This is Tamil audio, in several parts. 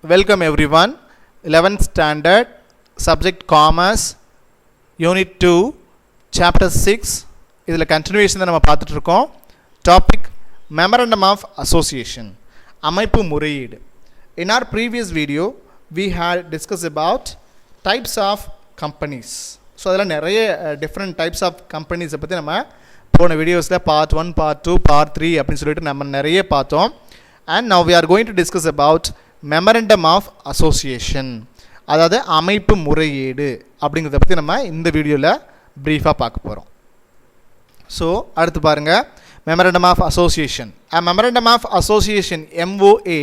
Welcome everyone. 11th standard, subject commerce, unit 2, chapter 6. இதில் continuation தான் நம்ம பார்த்துட்டு இருக்கோம். Topic memorandum of association, அமைப்பு முறையீடு. In our previous video, we had discussed about types of companies. So அதில் நிறைய different types of companies பற்றி நம்ம போன வீடியோஸில் part 1, part 2, part 3 அப்படின்னு சொல்லிட்டு நம்ம நிறைய பார்த்தோம். And now we are going to discuss about memorandum of association, அதாவது அமைப்பு முறையீடு அப்படிங்கிறத பற்றி நம்ம இந்த வீடியோவில் ப்ரீஃபாக பார்க்க போகிறோம். ஸோ அடுத்து பாருங்கள், memorandum of association. A memorandum of association MOA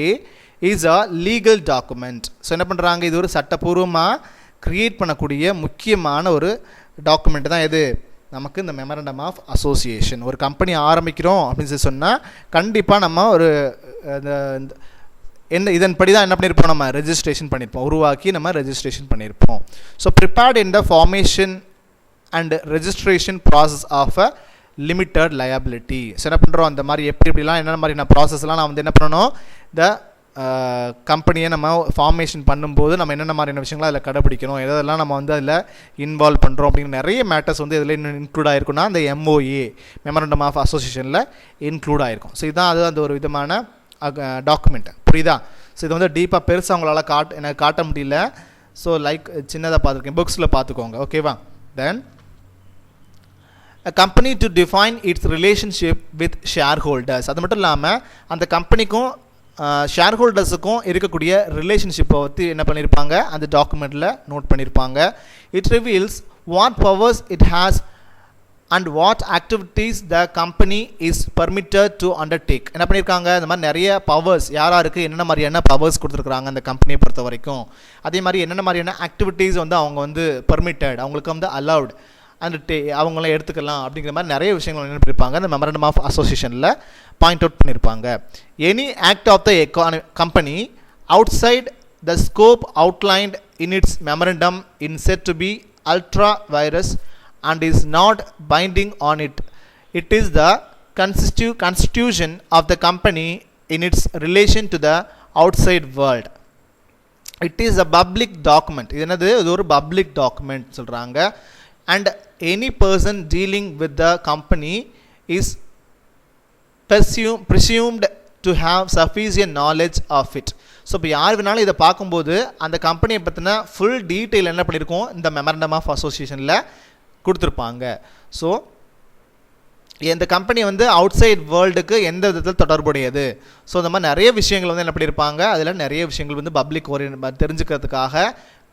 is a legal document. So என்ன பண்ணுறாங்க, இது ஒரு சட்டப்பூர்வமாக க்ரியேட் பண்ணக்கூடிய முக்கியமான ஒரு டாக்குமெண்ட் தான் எது நமக்கு இந்த மெமரண்டம் ஆஃப் அசோசியேஷன். ஒரு கம்பெனி ஆரம்பிக்கிறோம் அப்படின்னு சொல்லி சொன்னால் கண்டிப்பாக நம்ம ஒரு இதன்படி தான் என்ன பண்ணியிருப்போம், நம்ம ரெஜிஸ்ட்ரேஷன் பண்ணியிருப்போம், உருவாக்கி நம்ம ரெஜிஸ்ட்ரேஷன் பண்ணியிருப்போம். So prepared in the formation and registration process of a limited liability. So என்ன பண்ணுறோம், அந்த மாதிரி எப்படிலாம் என்னென்ன மாதிரியான ப்ராசஸ்லாம் நான் வந்து என்ன பண்ணணும், இந்த கம்பெனியை நம்ம ஃபார்மேஷன் பண்ணும்போது நம்ம என்னென்ன மாதிரியான விஷயங்களாக அதில் கடைப்பிடிக்கணும், எதெல்லாம் நம்ம வந்து அதில் இன்வால்வ் பண்ணுறோம் அப்படிங்கிற நிறைய மேட்டர்ஸ் வந்து இதில் இன்னும் இன்க்ளூட் ஆகிருக்குன்னா அந்த MOA மெமரண்டம் ஆஃப் அசோசியேஷனில் இன்க்ளூட் ஆகிருக்கும். ஸோ இதுதான் அது அந்த ஒரு விதமான டாக்குமெண்ட், புரியுதா? ஸோ இது வந்து டீப்பாக பெருசாக அவங்களால எனக்கு காட்ட முடியல. ஸோ லைக் சின்னதாக பார்த்துருக்கேன், புக்ஸில் பார்த்துக்கோங்க, ஓகேவா? தென் a company to define its relationship with shareholders. அது மட்டும் இல்லாமல் அந்த கம்பெனிக்கும் ஷேர் ஹோல்டர்ஸுக்கும் இருக்கக்கூடிய ரிலேஷன்ஷிப்பை பற்றி என்ன பண்ணியிருப்பாங்க, அந்த டாக்குமெண்ட்டில் நோட் பண்ணியிருப்பாங்க. It reveals what powers it has and what activities the company is permitted to undertake. என்ன பண்ணியிருக்காங்க, இந்த மாதிரி நிறைய பவர்ஸ் யாராருக்கு என்னென்ன மாதிரியான பவர்ஸ் கொடுத்துருக்குறாங்க அந்த கம்பெனியை பொறுத்த வரைக்கும். அதே மாதிரி என்னென்ன மாதிரியான ஆக்டிவிட்டீஸ் வந்து அவங்க வந்து பர்மிட்டட், அவங்களுக்கு வந்து அலவுட் அண்ட் அவங்கள எடுத்துக்கலாம் அப்படிங்கிற மாதிரி நிறைய விஷயங்கள் என்ன பண்ணியிருப்பாங்க அந்த மெமரண்டம் ஆஃப் அசோசியேஷனில் பாயிண்ட் அவுட் பண்ணியிருப்பாங்க. Any act of the company outside the scope outlined in its memorandum is said to be ultra vires and is not binding on it. It is the constitution of the company in its relation to the outside world. It is a public document. இது ஒரு public document சொல்றாங்க. And any person dealing with the company is presumed to have sufficient knowledge of it. So இப்போ யார் வேணாலும் இதை பார்க்கும்போது அந்த கம்பெனியை பற்றின ஃபுல் டீட்டெயில் என்ன பண்ணியிருக்கோம் இந்த மெமரண்டம் ஆஃப் அசோசியேஷனில் கொடுத்துருப்பாங்க. ஸோ இந்த கம்பெனி வந்து அவுட் சைட் வேர்ல்டுக்கு எந்த விதத்தில் தொடர்புடையது, ஸோ இந்த மாதிரி நிறைய விஷயங்கள் வந்து என்ன பண்ணியிருப்பாங்க, அதில் நிறைய விஷயங்கள் வந்து பப்ளிக் தெரிஞ்சுக்கிறதுக்காக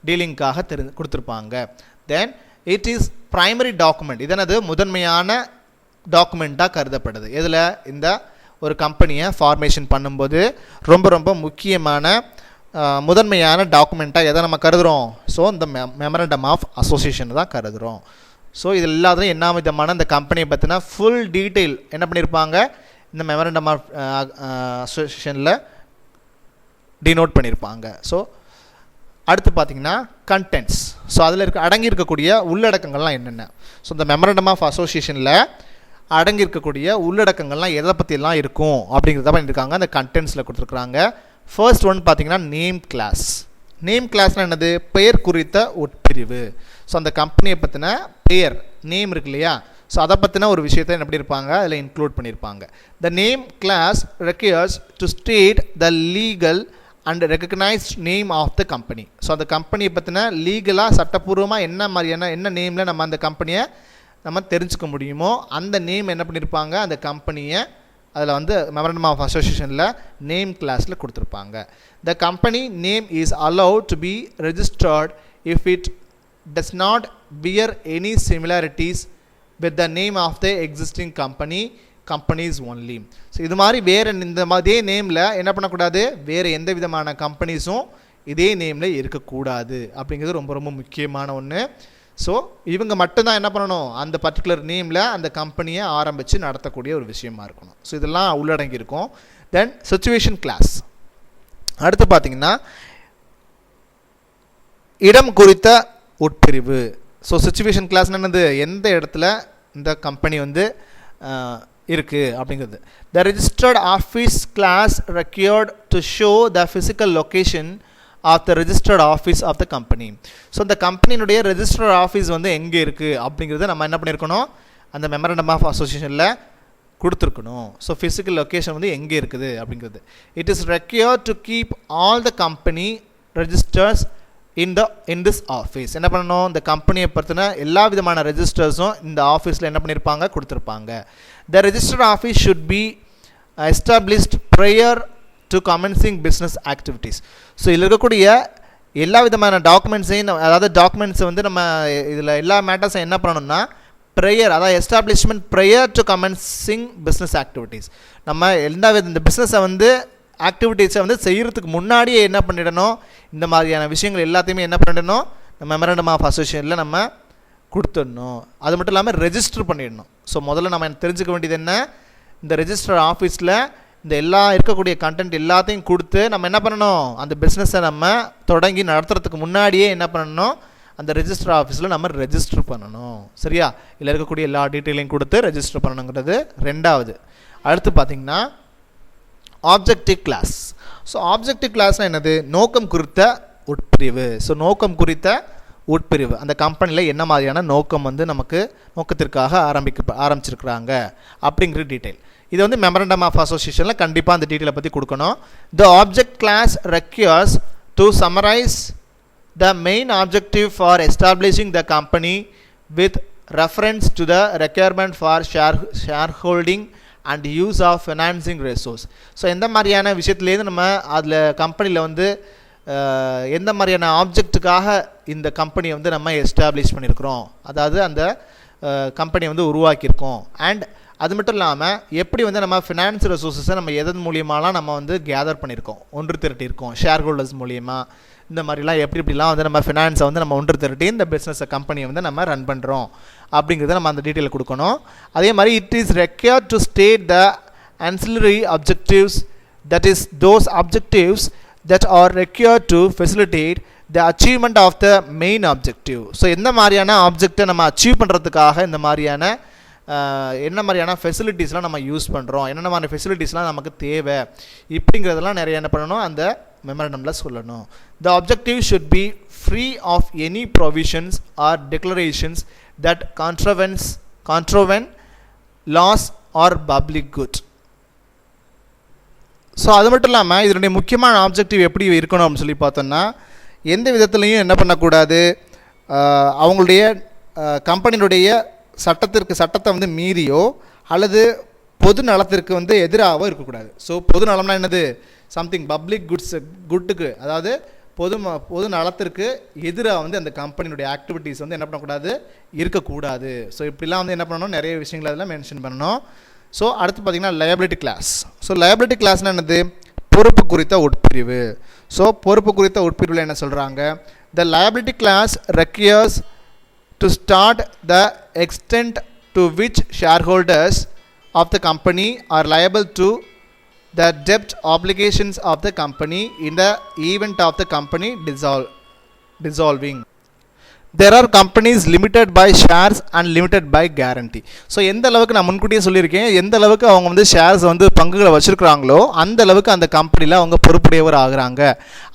டீலிங்காக கொடுத்துருப்பாங்க. Then it is primary document. இதனது முதன்மையான டாக்குமெண்ட்டாக கருதப்படுது. இதில் இந்த ஒரு கம்பெனியை ஃபார்மேஷன் பண்ணும்போது ரொம்ப ரொம்ப முக்கியமான முதன்மையான டாக்குமெண்ட்டாக எதை நம்ம கருதுகிறோம், ஸோ இந்த மெமரண்டம் ஆஃப் அசோசியேஷன் தான் கருதுகிறோம். ஸோ இது எல்லாத்துலையும் என்ன விதமான இந்த கம்பெனியை பற்றினா ஃபுல் டீட்டெயில் என்ன பண்ணியிருப்பாங்க இந்த மெமரண்டம் ஆஃப் அசோசியேஷனில் டினோட் பண்ணியிருப்பாங்க. ஸோ அடுத்து பார்த்திங்கன்னா கண்டென்ட்ஸ். ஸோ அதில் அடங்கியிருக்கக்கூடிய உள்ளடக்கங்கள்லாம் என்னென்ன, ஸோ இந்த மெமரண்டம் ஆஃப் அசோசியேஷனில் அடங்கியிருக்கக்கூடிய உள்ளடக்கங்கள்லாம் எதை பற்றிலாம் இருக்கும் அப்படிங்கிறத பண்ணியிருக்காங்க அந்த கண்டென்ட்ஸில் கொடுத்துருக்குறாங்க. ஃபர்ஸ்ட் ஒன் பார்த்திங்கன்னா நேம் கிளாஸ். நேம் கிளாஸ்னால் என்னது, பெயர் குறித்த உட்பிரிவு. ஸோ அந்த கம்பெனியை பற்றின பெயர் நேம் இருக்கு இல்லையா, ஸோ அதை பற்றின ஒரு விஷயத்தை என்ன பண்ணியிருப்பாங்க அதில் இன்க்ளூட் பண்ணியிருப்பாங்க. The name clause requires to state the legal and recognised name of the company. So அந்த கம்பெனியை பற்றின லீகலாக சட்டப்பூர்வமாக என்ன மாதிரியான என்ன நேமில் நம்ம அந்த கம்பெனியை நம்ம தெரிஞ்சுக்க முடியுமோ அந்த நேம் என்ன பண்ணியிருப்பாங்க அந்த கம்பெனியை அதில் வந்து மெமரண்டம் ஆஃப் அசோசியேஷனில் நேம் கிளாஸில் கொடுத்துருப்பாங்க. The company name is allowed to be registered if it does not bear any similarities with the name of the existing companies only. So இது மாதிரி வேறு இந்த இதே நேமில் என்ன பண்ணக்கூடாது, வேறு எந்த விதமான கம்பெனிஸும் இதே நேமில் இருக்கக்கூடாது அப்படிங்கிறது ரொம்ப ரொம்ப முக்கியமான ஒன்று. ஸோ இவங்க மட்டும்தான் என்ன பண்ணணும், அந்த பர்டிகுலர் நேமில் அந்த கம்பெனியை ஆரம்பித்து நடத்தக்கூடிய ஒரு விஷயமா இருக்கணும். ஸோ இதெல்லாம் உள்ளடங்கியிருக்கும். தென் சிச்சுவேஷன் கிளாஸ். அடுத்து பார்த்திங்கன்னா இடம் குறித்த உட்பிரிவு. ஸோ சிச்சுவேஷன் கிளாஸ் என்னது, எந்த இடத்துல இந்த கம்பெனி வந்து இருக்குது அப்படிங்கிறது. The registered office clause required to show the physical location of the registered office of the company. So இந்த கம்பெனியினுடைய ரெஜிஸ்டர்ட் ஆஃபீஸ் வந்து எங்கே இருக்குது அப்படிங்கிறத நம்ம என்ன பண்ணியிருக்கணும், அந்த மெமரண்டம் ஆஃப் அசோசியேஷனில் கொடுத்துருக்கணும். ஸோ ஃபிசிக்கல் லொக்கேஷன் வந்து எங்கே இருக்குது அப்படிங்கிறது. It is required to keep all the company registers in this office. என்ன பண்ணணும், இந்த கம்பெனியை பற்றின எல்லா விதமான ரெஜிஸ்டர்ஸும் இந்த ஆஃபீஸில் என்ன பண்ணியிருப்பாங்க, கொடுத்துருப்பாங்க. The registered office should be established prior to commencing business activities. So இதில் இருக்கக்கூடிய எல்லா விதமான டாக்குமெண்ட்ஸையும், அதாவது டாக்குமெண்ட்ஸை வந்து நம்ம இதில் எல்லா மேட்டர்ஸையும் என்ன பண்ணணும்னா ப்ரேயர், அதாவது establishment prayer to commencing business activities. நம்ம இந்த பிஸ்னஸை வந்து ஆக்டிவிட்டீஸை வந்து செய்கிறதுக்கு முன்னாடியே என்ன பண்ணிடணும், இந்த மாதிரியான விஷயங்கள் எல்லாத்தையுமே என்ன பண்ணிடணும், இந்த மெமரண்டம் ஆஃப் அசோசியேஷனில் நம்ம கொடுத்துடணும். அது மட்டும் இல்லாமல் ரெஜிஸ்டர் பண்ணிடணும். ஸோ முதல்ல நம்ம தெரிஞ்சுக்க வேண்டியது என்ன, இந்த ரெஜிஸ்டர் ஆஃபீஸில் இந்த எல்லா இருக்கக்கூடிய கண்டென்ட் எல்லாத்தையும் கொடுத்து நம்ம என்ன பண்ணணும், அந்த பிஸ்னஸை நம்ம தொடங்கி நடத்துறதுக்கு முன்னாடியே என்ன பண்ணணும், அந்த ரெஜிஸ்டர் ஆஃபீஸில் நம்ம ரெஜிஸ்டர் பண்ணணும். சரியா, இதில் இருக்கக்கூடிய எல்லா டீட்டெயிலையும் கொடுத்து ரெஜிஸ்டர் பண்ணணுங்கிறது ரெண்டாவது. அடுத்து பார்த்திங்கன்னா ஆப்ஜெக்டிவ் கிளாஸ். ஸோ ஆப்ஜெக்டிவ் கிளாஸ்னால் என்னது, நோக்கம் குறித்த உட்பிரிவு. ஸோ நோக்கம் குறித்த உட்பிரிவு, அந்த கம்பெனியில் என்ன மாதிரியான நோக்கம் வந்து நமக்கு நோக்கத்திற்காக ஆரம்பிச்சிருக்கிறாங்க அப்படிங்கிற டீட்டெயில். இது வந்து மெமரண்டம் ஆஃப் அசோசியேஷனில் கண்டிப்பாக அந்த டீட்டெயிலை பற்றி கொடுக்கணும். The object clause requires to summarise the main objective for establishing the company with reference to the requirement for shareholding and use of financing resource. So எந்த மாதிரியான விஷயத்துலேருந்து நம்ம அதில் கம்பெனியில் வந்து எந்த மாதிரியான ஆப்ஜெக்ட்டுக்காக இந்த கம்பெனியை வந்து நம்ம எஸ்டாப்ளிஷ் பண்ணியிருக்கிறோம், அதாவது அந்த கம்பெனியை வந்து உருவாக்கியிருக்கோம். அண்ட் அது மட்டும் இல்லாமல் எப்படி வந்து நம்ம ஃபினான்ஸ் ரிசோர்ஸஸை நம்ம எதன் மூலியமாலாம் நம்ம வந்து கேதர் பண்ணியிருக்கோம், ஒன்று திரட்டியிருக்கோம், ஷேர் ஹோல்டர்ஸ் மூலியமாக, இந்த மாதிரிலாம் எப்படிலாம் வந்து நம்ம ஃபினான்ஸை வந்து நம்ம ஒன்று திரட்டி இந்த பிஸ்னஸை கம்பெனியை வந்து நம்ம ரன் பண்ணுறோம் அப்படிங்கிறத நம்ம அந்த டீட்டெயில் கொடுக்கணும். அதே மாதிரி it is required to state the ancillary objectives, that is those objectives that are required to facilitate the achievement of the main objective. So எந்த மாதிரியான ஆப்ஜெக்டை நம்ம அச்சீவ் பண்ணுறதுக்காக இந்த மாதிரியான என்ன மாதிரியான ஃபெசிலிட்டிஸ்லாம் நம்ம யூஸ் பண்ணுறோம், என்னென்ன மாதிரி ஃபெசிலிட்டிஸ்லாம் நமக்கு தேவை, இப்படிங்கிறதெல்லாம் நிறைய என்ன பண்ணணும், அந்த மெமரண்டமில் சொல்லணும். The objective should be free of any provisions or declarations that contravene laws or public good. So அது மட்டும் இல்லாமல் இதனுடைய முக்கியமான ஆப்ஜெக்டிவ் எப்படி இருக்கணும் அப்படின்னு சொல்லி பார்த்தோம்னா, எந்த விதத்துலையும் என்ன பண்ணக்கூடாது, அவங்களுடைய கம்பெனியுடைய சட்டத்தை வந்து மீறியோ அல்லது பொது நலத்திற்கு வந்து எதிராகவோ இருக்கக்கூடாது. ஸோ பொது நலம்னா என்னது, சம்திங் பப்ளிக் குட்டுக்கு, அதாவது பொது நலத்திற்கு எதிராக வந்து அந்த கம்பெனியுடைய ஆக்டிவிட்டீஸ் வந்து என்ன பண்ணக்கூடாது, இருக்கக்கூடாது. ஸோ இப்படிலாம் வந்து என்ன பண்ணணும், நிறைய விஷயங்கள் அதெல்லாம் மென்ஷன் பண்ணணும். ஸோ அடுத்து பார்த்திங்கன்னா லயபிலிட்டி கிளாஸ். ஸோ லயபிலிட்டி கிளாஸ்னால் என்னது, பொறுப்பு குறித்த உட்பிரிவு. ஸோ பொறுப்பு குறித்த உட்பிரிவில் என்ன சொல்கிறாங்க, the liability clause requires to start the extent to which shareholders of the company are liable to the debt obligations of the company in the event of the company dissolving. There are companies limited by shares and limited by guarantee. So எந்த அளவுக்கு நான் முன்கூட்டியே சொல்லியிருக்கேன், எந்த அளவுக்கு அவங்க வந்து ஷேர்ஸ் வந்து பங்குகளை வச்சுருக்கிறாங்களோ அந்த அளவுக்கு அந்த கம்பெனியில் அவங்க பொறுப்புடையவர் ஆகுறாங்க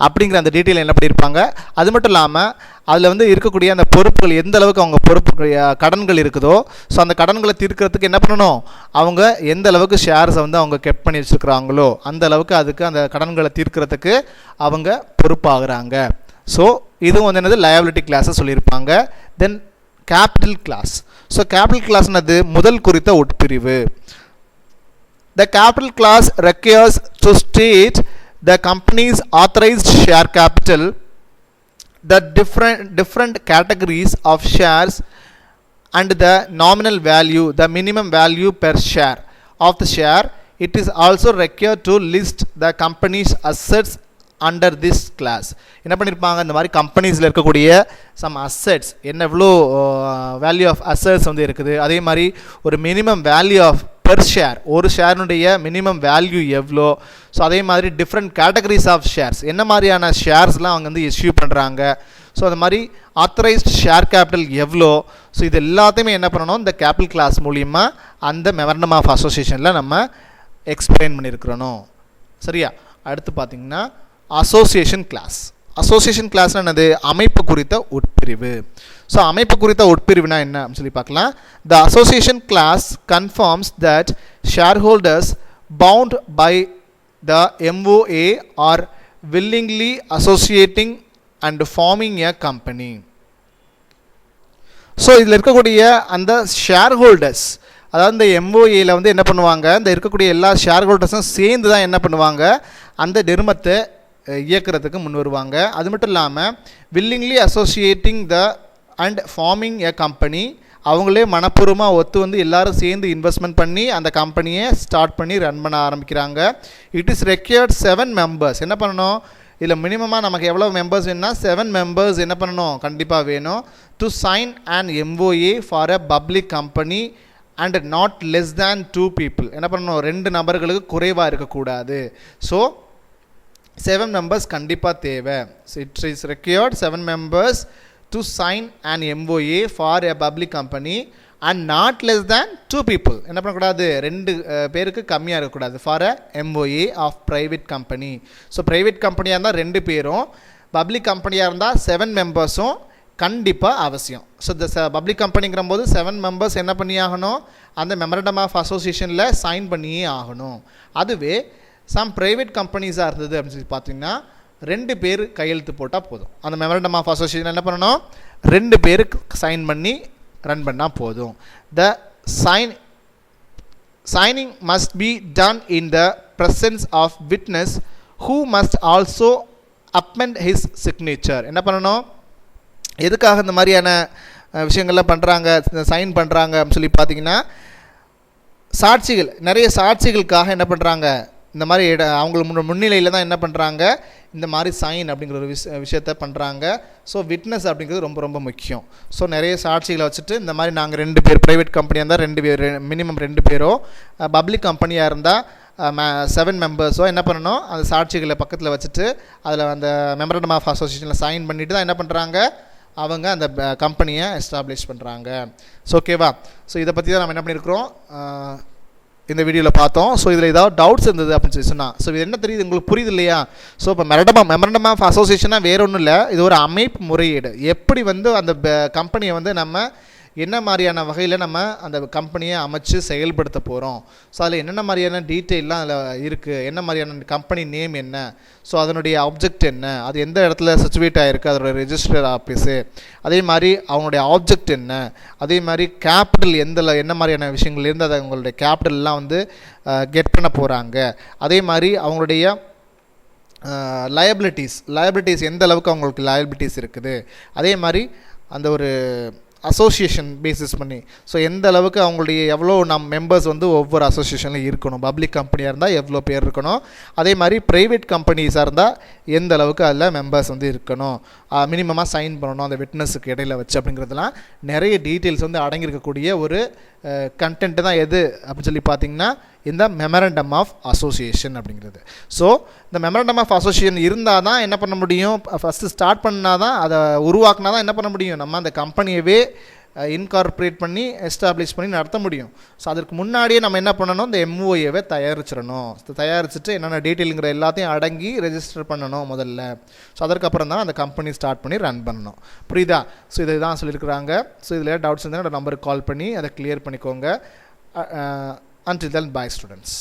அப்படிங்கிற அந்த டீட்டெயில் என்ன பண்ணியிருப்பாங்க. அது மட்டும் இல்லாமல் அதில் வந்து இருக்கக்கூடிய அந்த பொறுப்புகள் எந்த அளவுக்கு அவங்க பொறுப்பு கடன்கள் இருக்குதோ, ஸோ அந்த கடன்களை தீர்க்கிறதுக்கு என்ன பண்ணணும், அவங்க எந்த அளவுக்கு ஷேர்ஸை வந்து அவங்க கெப்ட் பண்ணி வச்சுருக்கிறாங்களோ அந்த அளவுக்கு அதுக்கு அந்த கடன்களை தீர்க்கிறதுக்கு அவங்க பொறுப்பாகிறாங்க. ஸோ இதுவும் வந்து என்னது, லயபிலிட்டி கிளாஸை சொல்லியிருப்பாங்க. Then capital clause. So capital கிளாஸ்னது முதல் குறித்த உட்பிரிவு. The capital clause requires to state the company's authorised share capital, the different categories of shares and the nominal value, the minimum value per share of the share. It is also required to list the company's assets under this class. என்ன பண்ணியிருப்பாங்க, இந்த மாதிரி கம்பெனிஸில் இருக்கக்கூடிய சம் அசெட்ஸ் என்ன, எவ்வளோ வேல்யூ ஆஃப் அசெட்ஸ் வந்து இருக்குது, அதே மாதிரி ஒரு minimum value of per share, ஒரு ஷேருடைய மினிமம் வேல்யூ எவ்வளோ, ஸோ அதே மாதிரி டிஃப்ரெண்ட் கேட்டகரிஸ் ஆஃப் ஷேர்ஸ், என்ன மாதிரியான ஷேர்ஸ்லாம் அவங்க வந்து இஷ்யூ பண்ணுறாங்க, ஸோ அது மாதிரி ஆத்தரைஸ்ட் ஷேர் கேபிட்டல் எவ்வளோ, ஸோ இது எல்லாத்தையுமே என்ன பண்ணணும், இந்த கேபிட்டல் கிளாஸ் மூலிமா அந்த மெமரண்டம் ஆஃப் அசோசியேஷனில் நம்ம எக்ஸ்பிளைன் பண்ணியிருக்கிறோம். சரியா, அடுத்து பார்த்திங்கன்னா அசோசியேஷன் கிளாஸ். அசோசியேஷன் கிளாஸ்னா என்னது? அமைப்பு குறித்த உட்பிரிவு. ஸோ அமைப்பு குறித்த உட்பிரிவுனா என்ன அப்படின்னு சொல்லி பார்க்கலாம். The association clause confirms that share holders bound by the MOA are willingly associating and forming a company. So இதில் இருக்கக்கூடிய அந்த ஷேர் ஹோல்டர்ஸ், அதாவது இந்த MOAயில் வந்து என்ன பண்ணுவாங்க, இந்த இருக்கக்கூடிய எல்லா ஷேர் ஹோல்டர்ஸும் சேர்ந்து தான் என்ன பண்ணுவாங்க, அந்த நிறுமத்தை இயக்கிறதுக்கு முன் வருவாங்க. அது மட்டும் இல்லாமல் willingly associating the and farming a company, அவங்களே மனப்பூர்வமாக ஒத்து வந்து எல்லாரும் சேர்ந்து இன்வெஸ்ட்மெண்ட் பண்ணி அந்த கம்பெனியை ஸ்டார்ட் பண்ணி ரன் பண்ண ஆரம்பிக்கிறாங்க. It is required 7 members. என்ன பண்ணணும், இதில் மினிமமாக நமக்கு எவ்வளோ மெம்பர்ஸ் வேணும்னா 7 மெம்பர்ஸ் என்ன பண்ணணும், கண்டிப்பாக வேணும். To sign and MOA for a public company and not less than 2 people. என்ன பண்ணணும், 2 நபர்களுக்கு குறைவாக இருக்கக்கூடாது. ஸோ 7 மெம்பர்ஸ் கண்டிப்பாக தேவை. So it is required 7 members to sign an MOA for a public company and not less than 2 people. என்ன பண்ணக்கூடாது, 2 பேருக்கு கம்மியாக இருக்கக்கூடாது. For a MOA of private company. So private கம்பெனியாக இருந்தால் 2 பேரும், பப்ளிக் கம்பெனியாக இருந்தால் 7 மெம்பர்ஸும் கண்டிப்பாக அவசியம். ஸோ இந்த பப்ளிக் கம்பெனிங்கிற போது 7 மெம்பர்ஸ் என்ன பண்ணி ஆகணும், அந்த மெமரண்டம் ஆஃப் அசோசியேஷனில் சைன் பண்ணியே ஆகணும். அதுவே சம் ப்ரைவேட் கம்பெனிஸாக இருந்தது அப்படின்னு சொல்லி பார்த்தீங்கன்னா 2 பேர் கையெழுத்து போட்டால் போதும். அந்த மெமரண்டம் ஆஃப் அசோசியேஷன் என்ன பண்ணணும், 2 பேருக்கு சைன் பண்ணி ரன் பண்ணால் போதும். The signing must be done in the presence of witness who must also append his signature. என்ன பண்ணணும், எதுக்காக இந்த மாதிரியான விஷயங்கள்லாம் பண்ணுறாங்க, சைன் பண்ணுறாங்க அப்படின்னு சொல்லி பார்த்தீங்கன்னா, சாட்சிகள், நிறைய சாட்சிகளுக்காக என்ன பண்ணுறாங்க, இந்த மாதிரி அவங்களுக்கு முன்னிலையில் தான் என்ன பண்ணுறாங்க, இந்த மாதிரி சைன் அப்படிங்கிற ஒரு விஷயத்தை பண்ணுறாங்க. ஸோ விட்னஸ் அப்படிங்கிறது ரொம்ப ரொம்ப முக்கியம். ஸோ நிறைய சாட்சிகளை வச்சுட்டு இந்த மாதிரி நாங்கள் 2 பேர், ப்ரைவேட் கம்பெனியாக இருந்தால் 2 பேர், மினிமம் 2 பேரோ, பப்ளிக் கம்பெனியாக இருந்தால் 7 மெம்பர்ஸோ என்ன பண்ணணும், அந்த சாட்சிகளை பக்கத்தில் வச்சுட்டு அதில் அந்த மெமரண்டம் ஆஃப் அசோசியேஷனில் சைன் பண்ணிவிட்டு தான் என்ன பண்ணுறாங்க, அவங்க அந்த கம்பெனியை எஸ்டாப்ளிஷ் பண்ணுறாங்க. ஸோ ஓகேவா. ஸோ இதை பற்றி தான் நம்ம என்ன பண்ணியிருக்கிறோம், இந்த வீடியோவில் பார்த்தோம். ஸோ இதில் ஏதாவது டவுட்ஸ் இருந்தது அப்படின்னு சொல்லி சொன்னால், ஸோ இது என்ன தெரியுது உங்களுக்கு புரியுது இல்லையா? ஸோ இப்போ மெமரண்டம் ஆஃப் அசோசியேஷனாக வேறு ஒன்றும் இல்லை, இது ஒரு அமைப்பு முறையீடு. எப்படி வந்து அந்த கம்பெனியை வந்து நம்ம என்ன மாதிரியான வகையில் நம்ம அந்த கம்பெனியை அமைச்சு செயல்படுத்த போகிறோம், ஸோ அதில் என்னென்ன மாதிரியான டீட்டெயிலாம் அதில் இருக்குது, என்ன மாதிரியான கம்பெனி நேம் என்ன, ஸோ அதனுடைய ஆப்ஜெக்ட் என்ன, அது எந்த இடத்துல சிச்சுவேட் ஆகிருக்கு, அதோட ரெஜிஸ்டர் ஆஃபீஸு, அதே மாதிரி அவங்களுடைய ஆப்ஜெக்ட் என்ன, அதே மாதிரி கேபிட்டல் என்ன மாதிரியான விஷயங்கள்லேருந்து அதை அவங்களுடைய கேபிட்டல்லாம் வந்து கெட் பண்ண போகிறாங்க, அதே மாதிரி அவங்களுடைய லயபிலிட்டிஸ் எந்த அளவுக்கு அவங்களுக்கு லயபிலிட்டிஸ் இருக்குது, அதே மாதிரி அந்த ஒரு அசோசியேஷன் பேசிஸ் பண்ணி ஸோ எந்த அளவுக்கு அவங்களுடைய எவ்வளோ மெம்பர்ஸ் வந்து ஒவ்வொரு அசோசியேஷனில் இருக்கணும், பப்ளிக் கம்பெனியாக இருந்தால் எவ்வளோ பேர் இருக்கணும், அதே மாதிரி ப்ரைவேட் கம்பெனிஸாக இருந்தால் எந்த அளவுக்கு அதில் மெம்பர்ஸ் வந்து இருக்கணும், மினிமமாக சைன் பண்ணணும் அந்த விட்னஸுக்கு இடையில வச்சு, அப்படிங்கிறதுலாம் நிறைய டீட்டெயில்ஸ் வந்து அடங்கியிருக்கக்கூடிய ஒரு கண்டென்ட் தான் எது அப்படின்னு சொல்லி பார்த்தீங்கன்னா இந்த மெமரண்டம் ஆஃப் அசோசியேஷன் அப்படிங்கிறது. ஸோ இந்த மெமரண்டம் ஆஃப் அசோசியேஷன் இருந்தால் தான் என்ன பண்ண முடியும், ஃபஸ்ட்டு ஸ்டார்ட் பண்ணால் தான், அதை உருவாக்குனா தான் என்ன பண்ண முடியும், நம்ம அந்த கம்பெனியவே இன்கார்பரேட் பண்ணி எஸ்டாப்ளிஷ் பண்ணி நடத்த முடியும். ஸோ அதற்கு முன்னாடியே நம்ம என்ன பண்ணணும், இந்த MOAவை தயாரிச்சுட்டு என்னென்ன டீட்டெயிலுங்கிற எல்லாத்தையும் அடங்கி ரெஜிஸ்டர் பண்ணணும் முதல்ல. ஸோ அதற்கப்புறம் தான் அந்த கம்பெனி ஸ்டார்ட் பண்ணி ரன் பண்ணணும். புரியுதா? ஸோ இதை தான் சொல்லியிருக்கிறாங்க. ஸோ இதில் டவுட்ஸ் இருந்தால் நம்பருக்கு கால் பண்ணி அதை கிளியர் பண்ணிக்கோங்க. Until then, bye students.